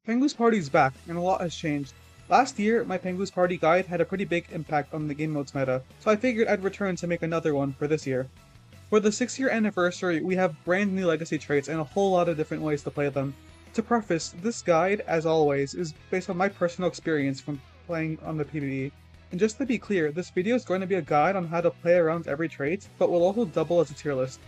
Pengu's Party's back, and a lot has changed. Last year, my Pengu's Party guide had a pretty big impact on the game mode's meta, so I figured I'd return to make another one for this year. For the 6-year anniversary, we have brand new legacy traits and a whole lot of different ways to play them. To preface, this guide, as always, is based on my personal experience from playing on the PvE. And just to be clear, this video is going to be a guide on how to play around every trait, but will also double as a tier list.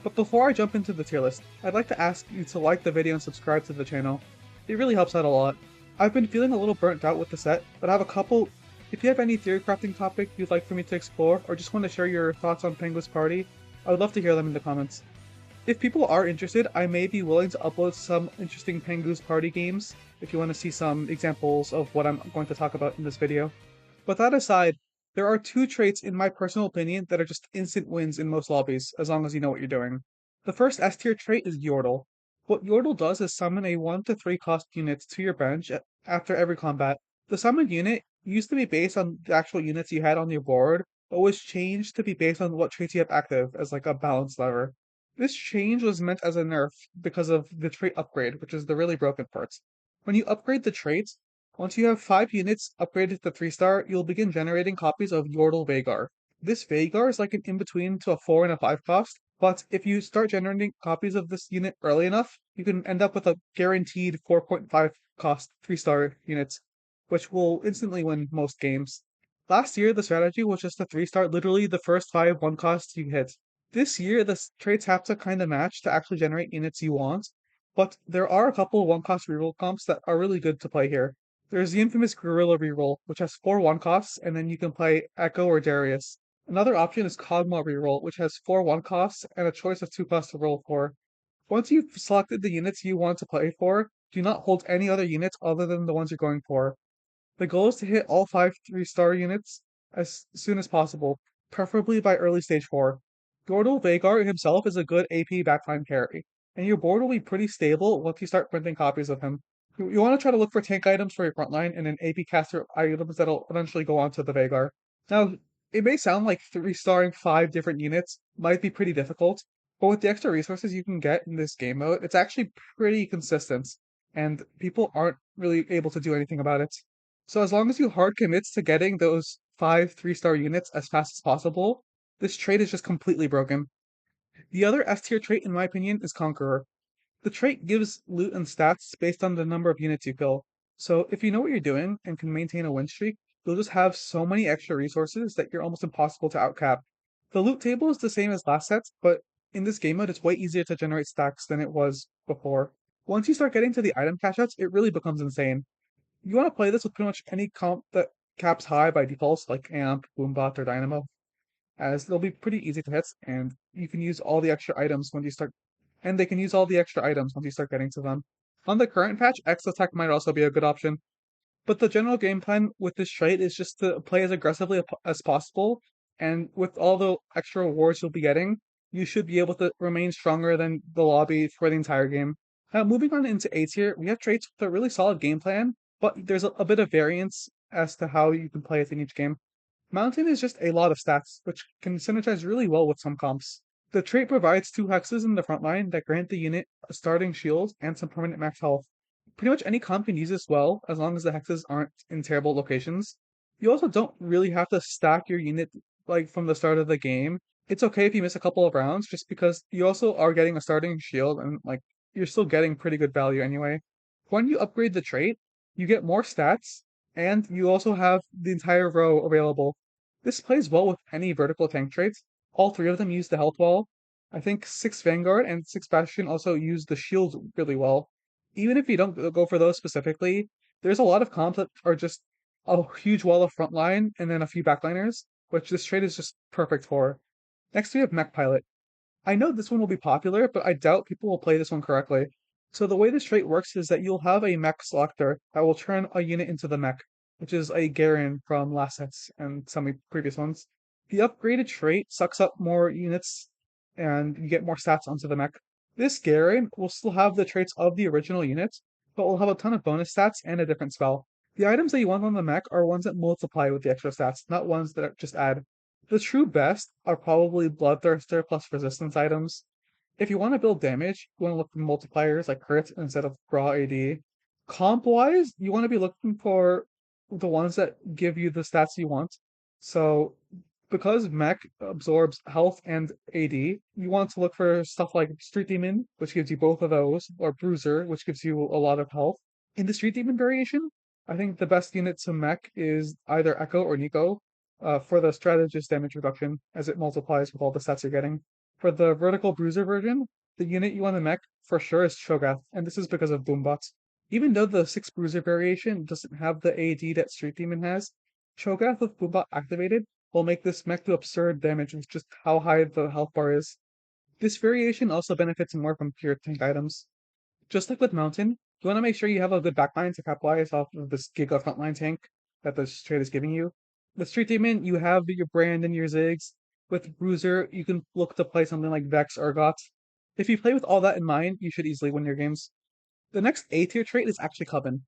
But before I jump into the tier list, I'd like to ask you to like the video and subscribe to the channel. It really helps out a lot. I've been feeling a little burnt out with the set, but I have a couple. If you have any theory crafting topic you'd like for me to explore, or just want to share your thoughts on Pengu's Party, I would love to hear them in the comments. If people are interested, I may be willing to upload some interesting Pengu's Party games, if you want to see some examples of what I'm going to talk about in this video. But that aside, there are two traits in my personal opinion that are just instant wins in most lobbies, as long as you know what you're doing. The first S tier trait is Yordle. What Yordle does is summon a 1 to 3 cost unit to your bench after every combat. The summoned unit used to be based on the actual units you had on your board, but was changed to be based on what traits you have active as like a balance lever. This change was meant as a nerf because of the trait upgrade, which is the really broken parts. When you upgrade the traits, once you have 5 units upgraded to 3-star, you'll begin generating copies of Yordle Vagar. This Vagar is like an in-between to a 4 and a 5 cost, but if you start generating copies of this unit early enough, you can end up with a guaranteed 4.5 cost 3-star units, which will instantly win most games. Last year, the strategy was just a 3-star literally the first 5 1 costs you hit. This year, the traits have to kind of match to actually generate units you want, but there are a couple 1-cost reroll comps that are really good to play here. There's the infamous Gorilla reroll, which has 4 1-costs, and then you can play Echo or Darius. Another option is Kog'Maw reroll, which has 4 1-costs and a choice of 2 costs to roll for. Once you've selected the units you want to play for, do not hold any other units other than the ones you're going for. The goal is to hit all 5 3-star units as soon as possible, preferably by early stage 4. Yordle Vagar himself is a good AP backline carry, and your board will be pretty stable once you start printing copies of him. You want to try to look for tank items for your frontline and then AP caster items that'll eventually go onto the Vagar. Now, it may sound like 3-starring 5 different units might be pretty difficult, but with the extra resources you can get in this game mode, it's actually pretty consistent, and people aren't really able to do anything about it. So as long as you hard commit to getting those 5 3-star units as fast as possible, this trait is just completely broken. The other S tier trait, in my opinion, is Conqueror. The trait gives loot and stats based on the number of units you kill. So if you know what you're doing and can maintain a win streak, you'll just have so many extra resources that you're almost impossible to outcap. The loot table is the same as last set, but in this game mode, it's way easier to generate stacks than it was before. Once you start getting to the item cash outs, it really becomes insane. You want to play this with pretty much any comp that caps high by default, like Amp, Boombot, or Dynamo, as they'll be pretty easy to hit, and you can use all the extra items when you start, and they can use all the extra items once you start getting to them. On the current patch, X attack might also be a good option, but the general game plan with this trait is just to play as aggressively as possible, and with all the extra rewards you'll be getting, you should be able to remain stronger than the lobby for the entire game. Now, moving on into A tier, we have traits with a really solid game plan, but there's a bit of variance as to how you can play it in each game. Mountain is just a lot of stats, which can synergize really well with some comps. The trait provides 2 hexes in the front line that grant the unit a starting shield and some permanent max health. Pretty much any comp can use this well, as long as the hexes aren't in terrible locations. You also don't really have to stack your unit like from the start of the game. It's okay if you miss a couple of rounds, just because you also are getting a starting shield and like you're still getting pretty good value anyway. When you upgrade the trait, you get more stats, and you also have the entire row available. This plays well with any vertical tank traits. All 3 of them use the health wall. I think 6 Vanguard and 6 Bastion also use the shield really well. Even if you don't go for those specifically, there's a lot of comps that are just a huge wall of frontline and then a few backliners, which this trait is just perfect for. Next we have Mech Pilot. I know this one will be popular, but I doubt people will play this one correctly. So the way this trait works is that you'll have a mech selector that will turn a unit into the mech, which is a Garen from last sets and some previous ones. The upgraded trait sucks up more units and you get more stats onto the mech. This Garen will still have the traits of the original unit, but will have a ton of bonus stats and a different spell. The items that you want on the mech are ones that multiply with the extra stats, not ones that just add. The true best are probably Bloodthirster plus resistance items. If you want to build damage, you want to look for multipliers like crit instead of raw AD. Comp-wise, you want to be looking for the ones that give you the stats you want. So, because Mech absorbs health and AD, you want to look for stuff like Street Demon, which gives you both of those, or Bruiser, which gives you a lot of health. In the Street Demon variation, I think the best unit to Mech is either Echo or Nico, for the strategist damage reduction, as it multiplies with all the stats you're getting. For the vertical Bruiser version, the unit you want to mech for sure is Cho'Gath, and this is because of Boombots. Even though the 6 Bruiser variation doesn't have the AD that Street Demon has, Cho'Gath with Boombot activated will make this mech do absurd damage with just how high the health bar is. This variation also benefits more from pure tank items. Just like with Mountain, you want to make sure you have a good backline to capitalize off of this Giga frontline tank that the trade is giving you. With Street Demon, you have your Brand and your Ziggs. With Bruiser, you can look to play something like Vex or Got. If you play with all that in mind, you should easily win your games. The next A tier trait is actually Coven.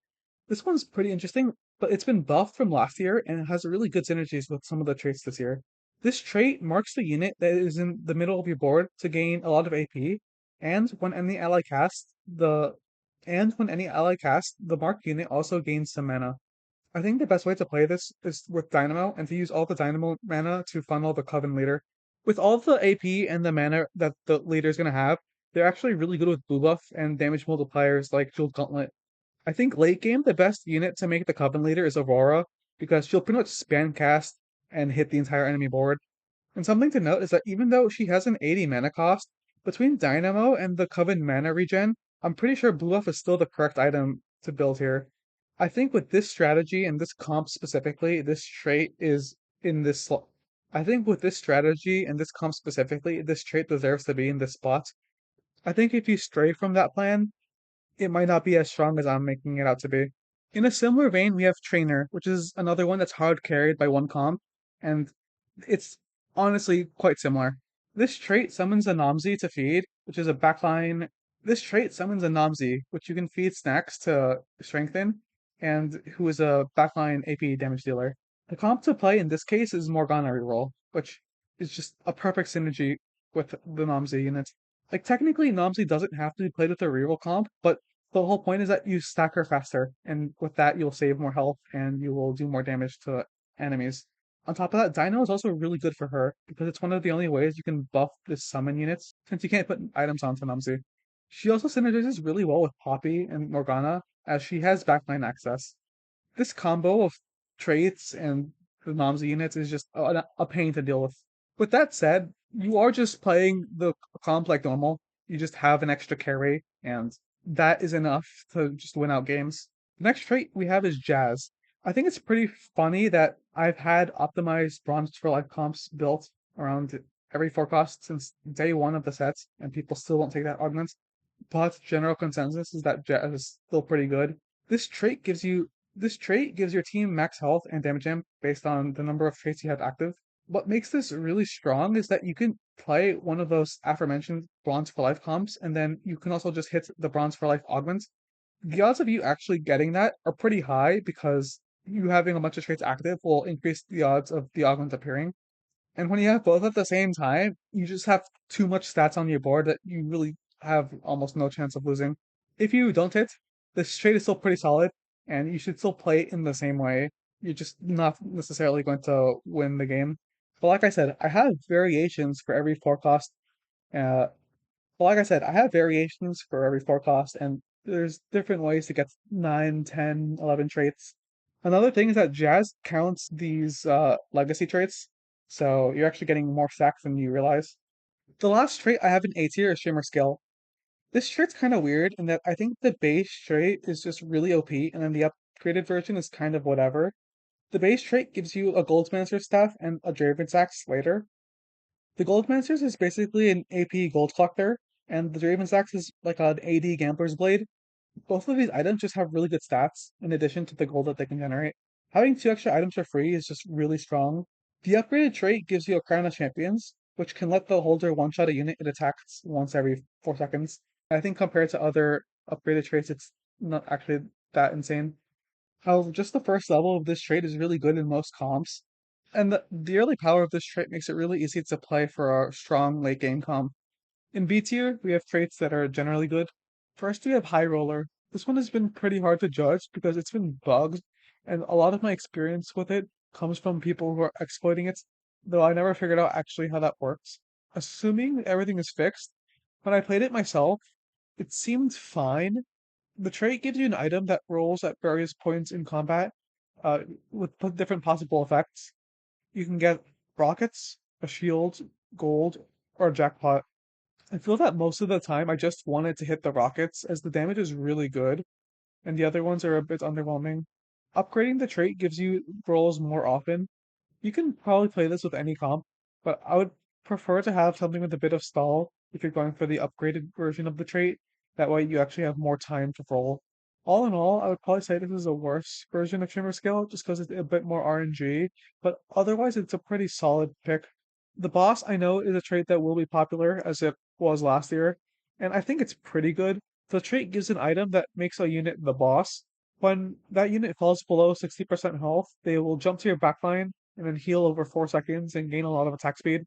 This one's pretty interesting, but it's been buffed from last year and it has really good synergies with some of the traits this year. This trait marks the unit that is in the middle of your board to gain a lot of AP, and when any ally casts, the marked unit also gains some mana. I think the best way to play this is with Dynamo and to use all the Dynamo mana to funnel the Coven leader. With all the AP and the mana that the leader is going to have, they're actually really good with blue buff and damage multipliers like Jeweled Gauntlet. I think late game, the best unit to make the Coven leader is Aurora, because she'll pretty much spam cast and hit the entire enemy board. And something to note is that even though she has an 80 mana cost, between Dynamo and the Coven mana regen, I'm pretty sure Blue Buff is still the correct item to build here. I think with this strategy and this comp specifically, this trait is in this slot. I think with this strategy and this comp specifically, this trait deserves to be in this spot. I think if you stray from that plan, it might not be as strong as I'm making it out to be. In a similar vein, we have Trainer, which is another one that's hard carried by one comp, and it's honestly quite similar. This trait summons a Nomsy to feed, which is a backline. This trait summons a Nomsy, which you can feed snacks to strengthen, and who is a backline AP damage dealer. The comp to play in this case is Morgana reroll, which is just a perfect synergy with the Nomsy unit. Like technically, Nomsy doesn't have to be played with a reroll comp, but the whole point is that you stack her faster, and with that you'll save more health and you will do more damage to enemies. On top of that, Dino is also really good for her because it's one of the only ways you can buff the summon units since you can't put items onto Namzi. She also synergizes really well with Poppy and Morgana as she has backline access. This combo of traits and the Namzi units is just a pain to deal with. With that said, you are just playing the comp like normal. You just have an extra carry, and that is enough to just win out games. The next trait we have is Jazz. I think it's pretty funny that I've had optimized Bronze for Life comps built around every forecast since day one of the sets, and people still won't take that augment. But general consensus is that Jazz is still pretty good. This trait gives you this trait gives your team max health and damage amp based on the number of traits you have active. What makes this really strong is that you can play one of those aforementioned Bronze for Life comps, and then you can also just hit the Bronze for Life augment. The odds of you actually getting that are pretty high because you having a bunch of traits active will increase the odds of the augment appearing. And when you have both at the same time, you just have too much stats on your board that you really have almost no chance of losing. If you don't hit, this trade is still pretty solid, and you should still play it in the same way. You're just not necessarily going to win the game. But like I said, I have variations for every forecast. Uh, I have variations for every forecast, and there's different ways to get 9, 10, 11 traits. Another thing is that Jazz counts these legacy traits, so you're actually getting more stacks than you realize. The last trait I have in A tier is Shimmerscale. This trait's kind of weird in that I think the base trait is just really OP, and then the upgraded version is kind of whatever. The base trait gives you a Goldsmancer staff and a Draven's Axe later. The Goldmancers is basically an AP gold collector, and the Draven's Axe is like an AD Gambler's Blade. Both of these items just have really good stats, in addition to the gold that they can generate. Having two extra items for free is just really strong. The upgraded trait gives you a Crown of Champions, which can let the holder one-shot a unit it attacks once every 4 seconds. I think compared to other upgraded traits, it's not actually that insane. However, just the first level of this trait is really good in most comps, and the early power of this trait makes it really easy to play for a strong late game comp. In B tier, we have traits that are generally good. First, we have Highroller. This one has been pretty hard to judge because it's been bugged, and a lot of my experience with it comes from people who are exploiting it, though I never figured out actually how that works. Assuming everything is fixed, when I played it myself, it seemed fine. The trait gives you an item that rolls at various points in combat, uh, with different possible effects. You can get rockets, a shield, gold, or a jackpot. I feel that most of the time I just wanted to hit the rockets as the damage is really good and the other ones are a bit underwhelming. Upgrading the trait gives you rolls more often. You can probably play this with any comp, but I would prefer to have something with a bit of stall if you're going for the upgraded version of the trait. That way you actually have more time to roll. All in all, I would probably say this is a worse version of Shimmerscale just because it's a bit more RNG, but otherwise it's a pretty solid pick. The boss I know is a trait that will be popular as it was last year, and I think it's pretty good. The trait gives an item that makes a unit the boss. When that unit falls below 60% health, they will jump to your backline and then heal over 4 seconds and gain a lot of attack speed.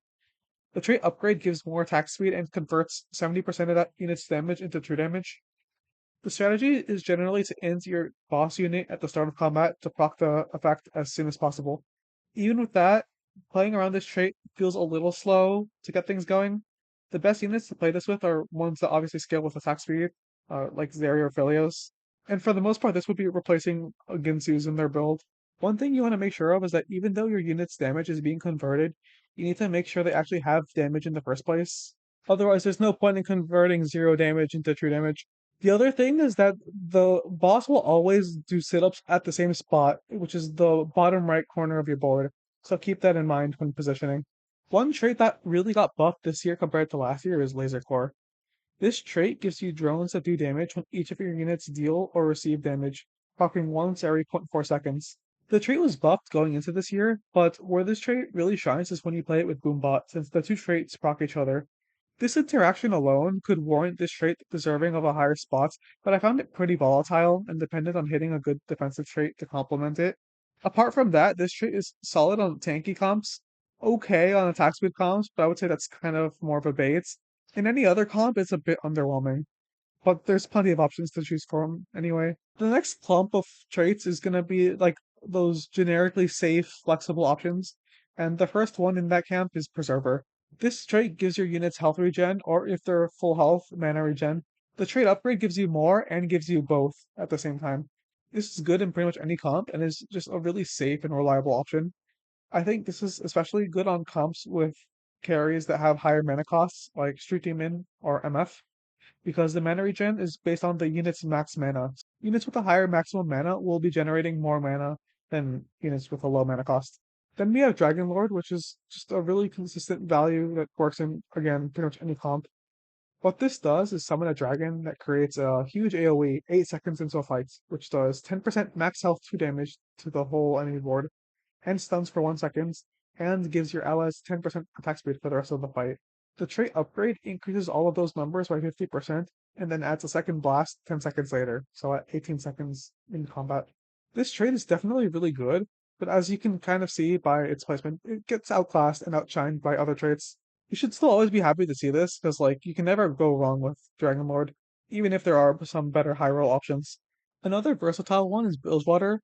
The trait upgrade gives more attack speed and converts 70% of that unit's damage into true damage. The strategy is generally to end your boss unit at the start of combat to proc the effect as soon as possible. Even with that, playing around this trait feels a little slow to get things going. The best units to play this with are ones that obviously scale with attack speed, like Zeri or Philios. And for the most part, this would be replacing Ginsu's in their build. One thing you want to make sure of is that even though your unit's damage is being converted, you need to make sure they actually have damage in the first place. Otherwise, there's no point in converting 0 damage into true damage. The other thing is that the boss will always do sit-ups at the same spot, which is the bottom right corner of your board. So keep that in mind when positioning. One trait that really got buffed this year compared to last year is Lasercorps. This trait gives you drones that do damage when each of your units deal or receive damage, proccing once every zero point 0.4 seconds. The trait was buffed going into this year, but where this trait really shines is when you play it with Boombot, since the two traits proc each other. This interaction alone could warrant this trait deserving of a higher spot, but I found it pretty volatile and depended on hitting a good defensive trait to complement it. Apart from that, this trait is solid on tanky comps, okay on attack speed comps, but I would say that's kind of more of a bait. In any other comp, it's a bit underwhelming, but there's plenty of options to choose from anyway. The next clump of traits is gonna be like those generically safe, flexible options, and the first one in that camp is Preserver. This trait gives your units health regen, or if they're full health, mana regen. The trait upgrade gives you more and gives you both at the same time. This is good in pretty much any comp and is just a really safe and reliable option. I think this is especially good on comps with carries that have higher mana costs, like Street Demon or MF, because the mana regen is based on the unit's max mana. Units with a higher maximum mana will be generating more mana than units with a low mana cost. Then we have Dragonlord, which is just a really consistent value that works in, again, pretty much any comp. What this does is summon a dragon that creates a huge AoE 8 seconds into a fight, which does 10% max health 2 damage to the whole enemy board, and stuns for 1 second, and gives your allies 10% attack speed for the rest of the fight. The trait upgrade increases all of those numbers by 50%, and then adds a second blast 10 seconds later, so at 18 seconds in combat. This trait is definitely really good, but as you can kind of see by its placement, it gets outclassed and outshined by other traits. You should still always be happy to see this, because like you can never go wrong with Dragonlord, even if there are some better high roll options. Another versatile one is Bilgewater.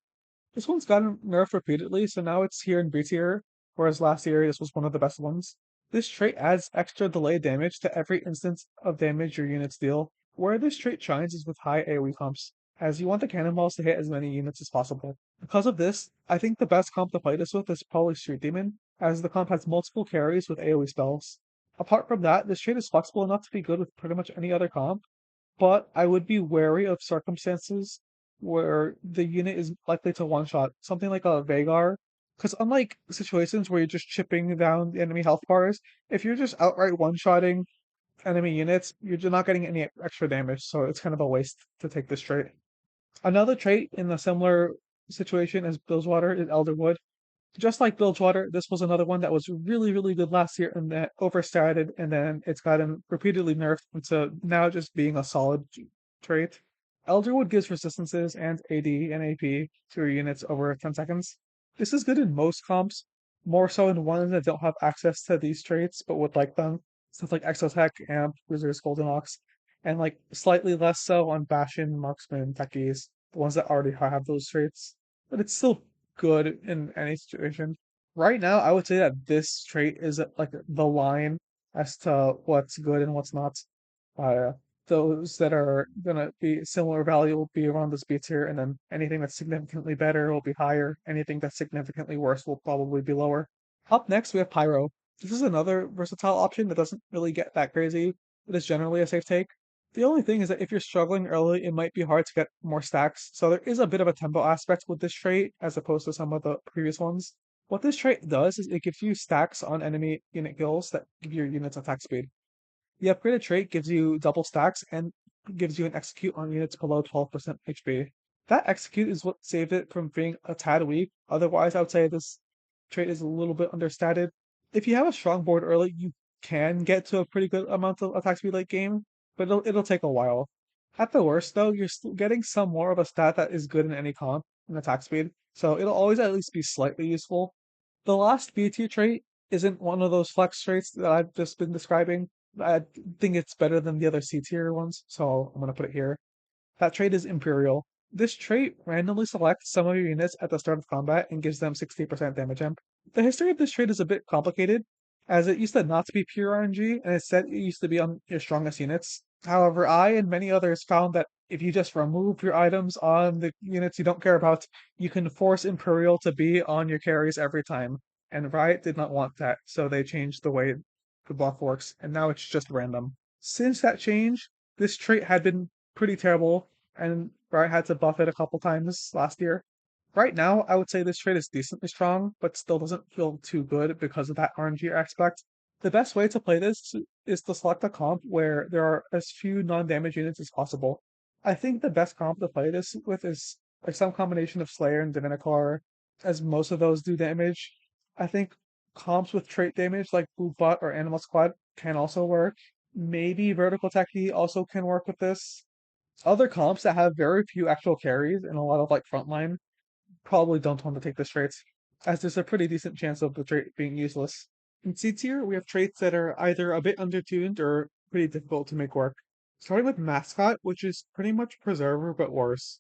This one's gotten nerfed repeatedly, so now it's here in B tier, whereas last year this was one of the best ones. This trait adds extra delayed damage to every instance of damage your units deal. Where this trait shines is with high AoE comps, as you want the cannonballs to hit as many units as possible. Because of this, I think the best comp to play this with is probably Street Demon, as the comp has multiple carries with AoE spells. Apart from that, this trait is flexible enough to be good with pretty much any other comp, but I would be wary of circumstances where the unit is likely to one-shot, something like a Vagar. Because unlike situations where you're just chipping down the enemy health bars, if you're just outright one-shotting enemy units, you're not getting any extra damage, so it's kind of a waste to take this trait. Another trait in a similar situation as Bilgewater is Elderwood. Just like Bilgewater, this was another one that was really, really good last year and then overstated, and then it's gotten repeatedly nerfed into now just being a solid trait. Elderwood gives resistances and AD and AP to your units over 10 seconds. This is good in most comps, more so in ones that don't have access to these traits but would like them, stuff like Exotech, Amp, Wizards, Golden Ox. and like slightly less so on Bastion, Marksman, Techies, the ones that already have those traits. But it's still good in any situation. Right now, I would say that this trait is like the line as to what's good and what's not. Uh, those that are gonna be similar value will be around this B tier, and then anything that's significantly better will be higher. Anything that's significantly worse will probably be lower. Up next, we have Pyro. This is another versatile option that doesn't really get that crazy, but is generally a safe take. The only thing is that if you're struggling early, it might be hard to get more stacks, so there is a bit of a tempo aspect with this trait as opposed to some of the previous ones. What this trait does is it gives you stacks on enemy unit kills that give your units attack speed. The upgraded trait gives you double stacks and gives you an execute on units below 12% HP. That execute is what saved it from being a tad weak. Otherwise, I would say this trait is a little bit understated. If you have a strong board early, you can get to a pretty good amount of attack speed late game, but it'll take a while. At the worst, though, you're still getting some more of a stat that is good in any comp in attack speed, so it'll always at least be slightly useful. The last B tier trait isn't one of those flex traits that I've just been describing. I think it's better than the other C tier ones, so I'm gonna put it here. That trait is Imperial. This trait randomly selects some of your units at the start of combat and gives them 60% damage imp. The history of this trait is a bit complicated, as it used to not to be pure RNG, and instead it used to be on your strongest units. However, I and many others found that if you just remove your items on the units you don't care about, you can force Imperial to be on your carries every time. And Riot did not want that, so they changed the way the buff works, and now it's just random. Since that change, this trait had been pretty terrible, and Riot had to buff it a couple times last year. Right now, I would say this trait is decently strong, but still doesn't feel too good because of that RNG aspect. The best way to play this is to select a comp where there are as few non-damage units as possible. I think the best comp to play this with is like some combination of Slayer and Divinicar, as most of those do damage. I think comps with trait damage like Bootbot or Animal Squad can also work. Maybe Vertical Techie also can work with this. Other comps that have very few actual carries and a lot of like frontline probably don't want to take this trait, as there's a pretty decent chance of the trait being useless. In C tier, we have traits that are either a bit undertuned or pretty difficult to make work. Starting with Mascot, which is pretty much Preserver but worse.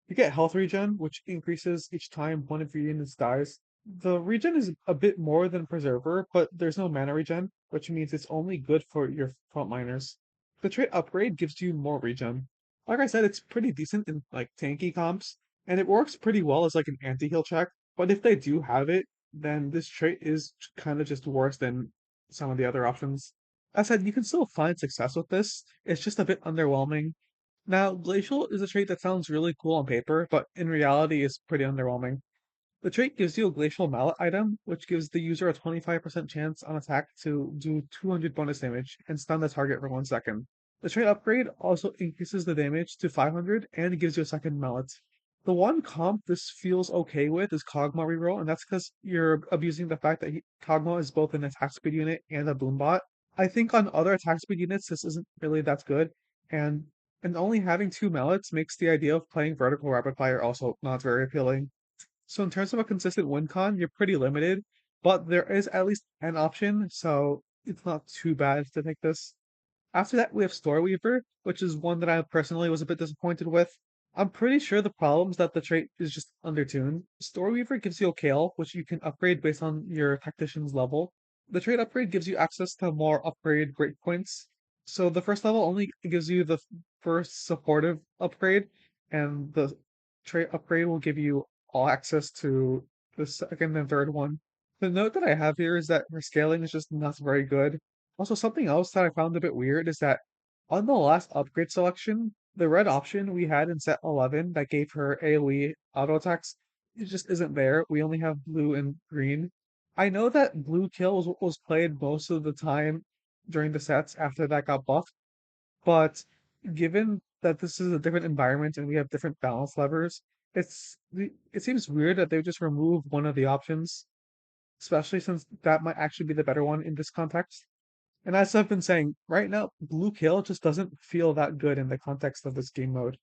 You get health regen, which increases each time one of your units dies. The regen is a bit more than Preserver, but there's no mana regen, which means it's only good for your frontliners. The trait upgrade gives you more regen. Like I said, it's pretty decent in like tanky comps, and it works pretty well as like an anti-heal check. But if they do have it, then this trait is kind of just worse than some of the other options. As I said, you can still find success with this. It's just a bit underwhelming. Now, Glacial is a trait that sounds really cool on paper, but in reality is pretty underwhelming. The trait gives you a Glacial Mallet item, which gives the user a 25% chance on attack to do 200 bonus damage and stun the target for 1 second. The trait upgrade also increases the damage to 500 and gives you a second mallet. The one comp this feels okay with is Kog'Maw reroll, and that's because you're abusing the fact that Kog'Maw is both an attack speed unit and a boombot. I think on other attack speed units this isn't really that good, and only having two mallets makes the idea of playing vertical rapid fire also not very appealing. So in terms of a consistent win con, you're pretty limited, but there is at least an option, so it's not too bad to take this. After that, we have Storyweaver, which is one that I personally was a bit disappointed with. I'm pretty sure the problem is that the trait is just undertuned. Storyweaver gives you a Kale, which you can upgrade based on your tactician's level. The trait upgrade gives you access to more upgrade breakpoints. So the first level only gives you the first supportive upgrade, and the trait upgrade will give you all access to the second and third one. The note that I have here is that her scaling is just not very good. Also, something else that I found a bit weird is that on the last upgrade selection, the red option we had in set 11 that gave her AoE auto attacks, it just isn't there. We only have blue and green. I know that blue kill was played most of the time during the sets after that got buffed, but given that this is a different environment and we have different balance levers, it seems weird that they would just remove one of the options, especially since that might actually be the better one in this context. And as I've been saying, right now, Blue Kill just doesn't feel that good in the context of this game mode.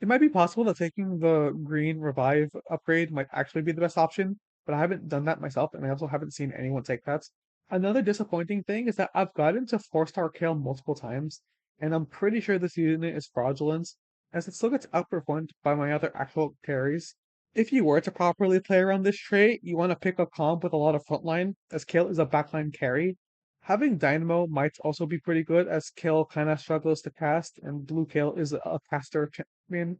It might be possible that taking the green revive upgrade might actually be the best option, but I haven't done that myself, and I also haven't seen anyone take that. Another disappointing thing is that I've gotten to 4-star kill multiple times, and I'm pretty sure this unit is fraudulent, as it still gets outperformed by my other actual carries. If you were to properly play around this trait, you want to pick a comp with a lot of frontline, as Kale is a backline carry. Having Dynamo might also be pretty good, as Kale kind of struggles to cast, and Blue Kale is a caster champion.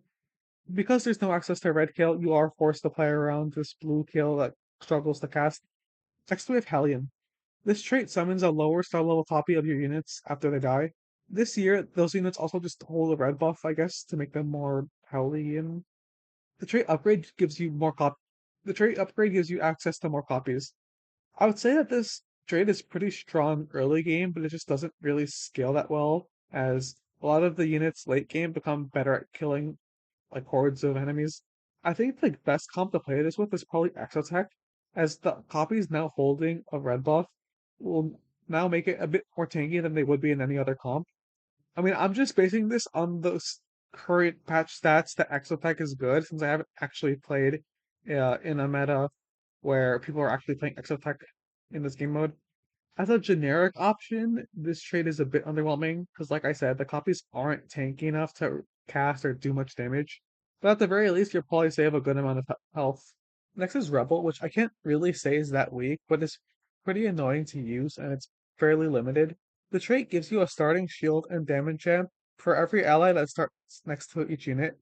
Because there's no access to Red Kale, you are forced to play around this Blue Kale that struggles to cast. Next we have Hellion. This trait summons a lower star level copy of your units after they die. This year, those units also just hold a red buff, I guess, to make them more Hellion. The trait upgrade gives you more cop. The trait upgrade gives you access to more copies. I would say that this trait is pretty strong early game, but it just doesn't really scale that well, as a lot of the units late game become better at killing like hordes of enemies. I think the best comp to play this with is probably Exotech, as the copies now holding a red buff will now make it a bit more tanky than they would be in any other comp. I mean, I'm just basing this on the current patch stats that Exotech is good, since I haven't actually played in a meta where people are actually playing Exotech in this game mode. As a generic option, this trade is a bit underwhelming because, like I said, the copies aren't tanky enough to cast or do much damage. But at the very least, you'll probably save a good amount of health. Next is Rebel, which I can't really say is that weak, but it's pretty annoying to use and it's fairly limited. The trait gives you a starting shield and damage champ for every ally that starts next to each unit.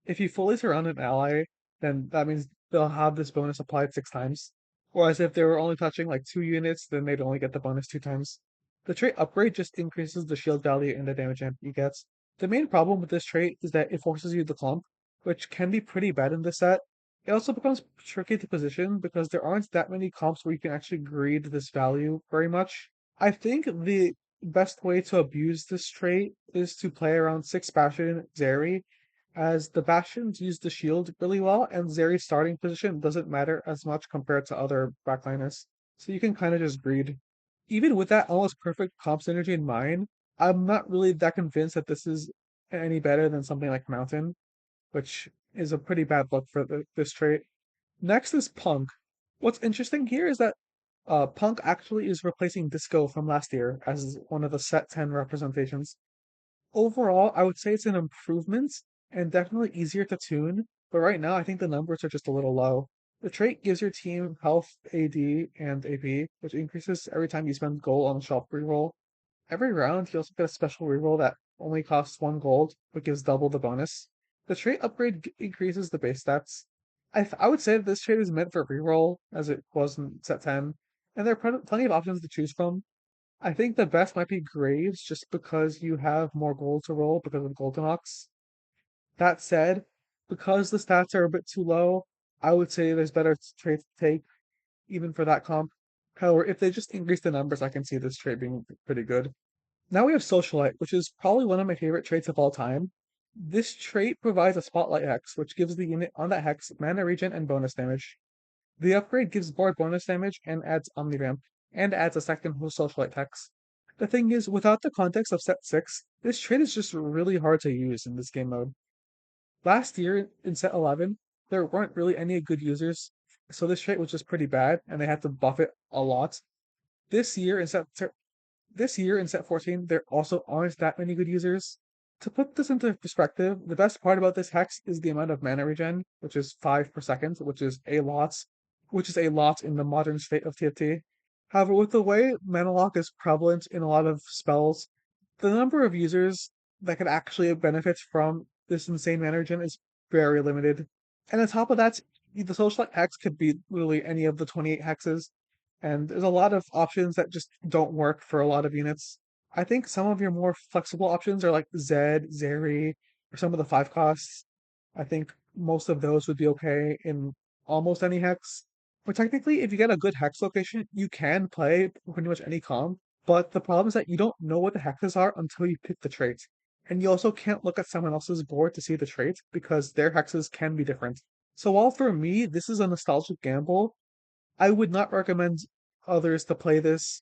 If you fully surround an ally, then that means they'll have this bonus applied 6 times. Whereas if they were only touching like 2 units, then they'd only get the bonus 2 times. The trait upgrade just increases the shield value and the damage amp you get. The main problem with this trait is that it forces you to clump, which can be pretty bad in this set. It also becomes tricky to position because there aren't that many comps where you can actually greed this value very much. I think the best way to abuse this trait is to play around 6 Bastion Zeri, as the Bastions use the shield really well, and Zeri's starting position doesn't matter as much compared to other backliners. So you can kind of just greed. Even with that almost perfect comp synergy in mind, I'm not really that convinced that this is any better than something like Mountain, which is a pretty bad look for this trait. Next is Punk. What's interesting here is that Punk actually is replacing Disco from last year as one of the set 10 representations. Overall, I would say it's an improvement and definitely easier to tune, but right now I think the numbers are just a little low. The trait gives your team health, AD, and AP, which increases every time you spend gold on a shelf reroll. Every round, you also get a special reroll that only costs 1 gold, but gives double the bonus. The trait upgrade increases the base stats. I would say that this trait is meant for reroll, as it was in set 10, and there are plenty of options to choose from. I think the best might be Graves, just because you have more gold to roll because of Goldenox. That said, because the stats are a bit too low, I would say there's better traits to take, even for that comp. However, if they just increase the numbers, I can see this trait being pretty good. Now we have Socialite, which is probably one of my favorite traits of all time. This trait provides a Spotlight Hex, which gives the unit on that hex mana regen and bonus damage. The upgrade gives board bonus damage and adds Omnivamp, and adds a second Socialite hex. The thing is, without the context of set 6, this trait is just really hard to use in this game mode. Last year, in set 11, there weren't really any good users, so this trait was just pretty bad, and they had to buff it a lot. This year, in set this year in set 14, there also aren't that many good users. To put this into perspective, the best part about this hex is the amount of mana regen, which is 5 per second, which is a lot in the modern state of TFT. However, with the way mana lock is prevalent in a lot of spells, the number of users that could actually benefit from this insane mana regen is very limited. And on top of that, the Socialite hex could be literally any of the 28 hexes, and there's a lot of options that just don't work for a lot of units. I think some of your more flexible options are like Zed, Zeri, or some of the 5 costs. I think most of those would be okay in almost any hex. But technically, if you get a good hex location, you can play pretty much any comp. But the problem is that you don't know what the hexes are until you pick the trait. And you also can't look at someone else's board to see the trait because their hexes can be different. So while for me, this is a nostalgic gamble, I would not recommend others to play this.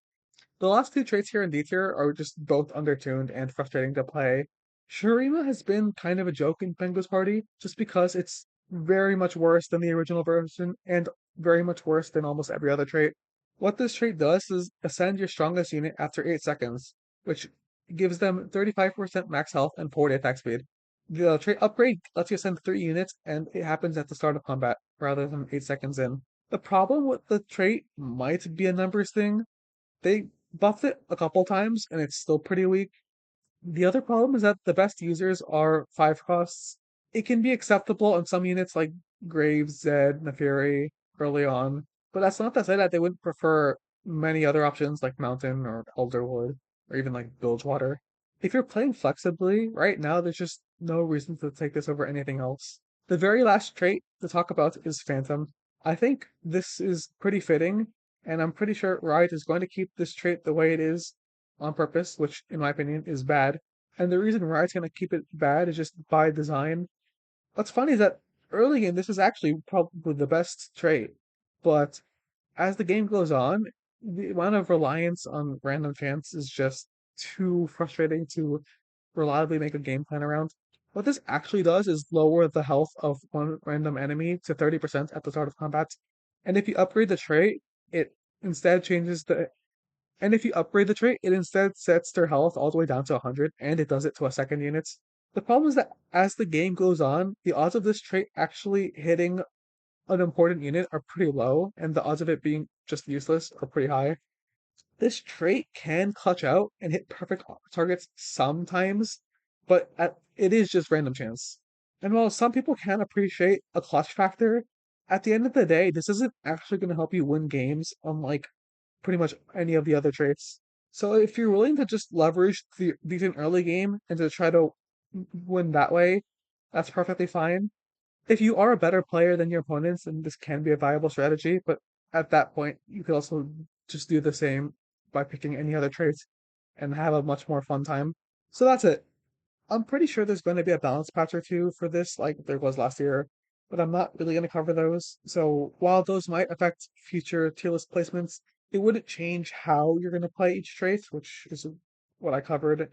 The last 2 traits here in D tier are just both undertuned and frustrating to play. Shurima has been kind of a joke in Pengu's party, just because it's very much worse than the original version and very much worse than almost every other trait. What this trait does is ascend your strongest unit after 8 seconds, which It gives them 35% max health and 40 attack speed. The trait upgrade lets you send 3 units, and it happens at the start of combat rather than 8 seconds in. The problem with the trait might be a numbers thing. They buffed it a couple times, and it's still pretty weak. The other problem is that the best users are 5 costs. It can be acceptable on some units like Graves, Zed, Neferi early on, but that's not to say that they wouldn't prefer many other options like Mountain or Elderwood or even like Bilgewater. If you're playing flexibly, right now there's just no reason to take this over anything else. The very last trait to talk about is Phantom. I think this is pretty fitting, and I'm pretty sure Riot is going to keep this trait the way it is on purpose, which in my opinion is bad. And the reason Riot's gonna keep it bad is just by design. What's funny is that early game this is actually probably the best trait, but as the game goes on, the amount of reliance on random chance is just too frustrating to reliably make a game plan around. What this actually does is lower the health of one random enemy to 30% at the start of combat. And if you upgrade the trait, it instead changes the and if you upgrade the trait, it instead sets their health all the way down to 100, and it does it to a second unit. The problem is that as the game goes on, the odds of this trait actually hitting an important unit are pretty low, and the odds of it being just useless are pretty high. This trait can clutch out and hit perfect targets sometimes, but it is just random chance. And while some people can appreciate a clutch factor, at the end of the day, this isn't actually going to help you win games, unlike pretty much any of the other traits. So if you're willing to just leverage the decent early game and to try to win that way, that's perfectly fine. If you are a better player than your opponents, then this can be a viable strategy, but at that point, you could also just do the same by picking any other traits and have a much more fun time. So that's it. I'm pretty sure there's going to be a balance patch or two for this, like there was last year, but I'm not really going to cover those. So while those might affect future tier list placements, it wouldn't change how you're going to play each trait, which is what I covered.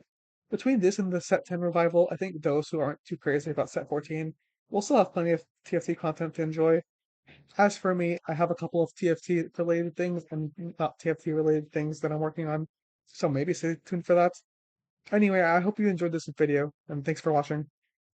Between this and the Set 10 revival, I think those who aren't too crazy about Set 14 will still have plenty of TFT content to enjoy. As for me, I have a couple of TFT related things and not TFT related things that I'm working on, so maybe stay tuned for that. Anyway, I hope you enjoyed this video, and thanks for watching.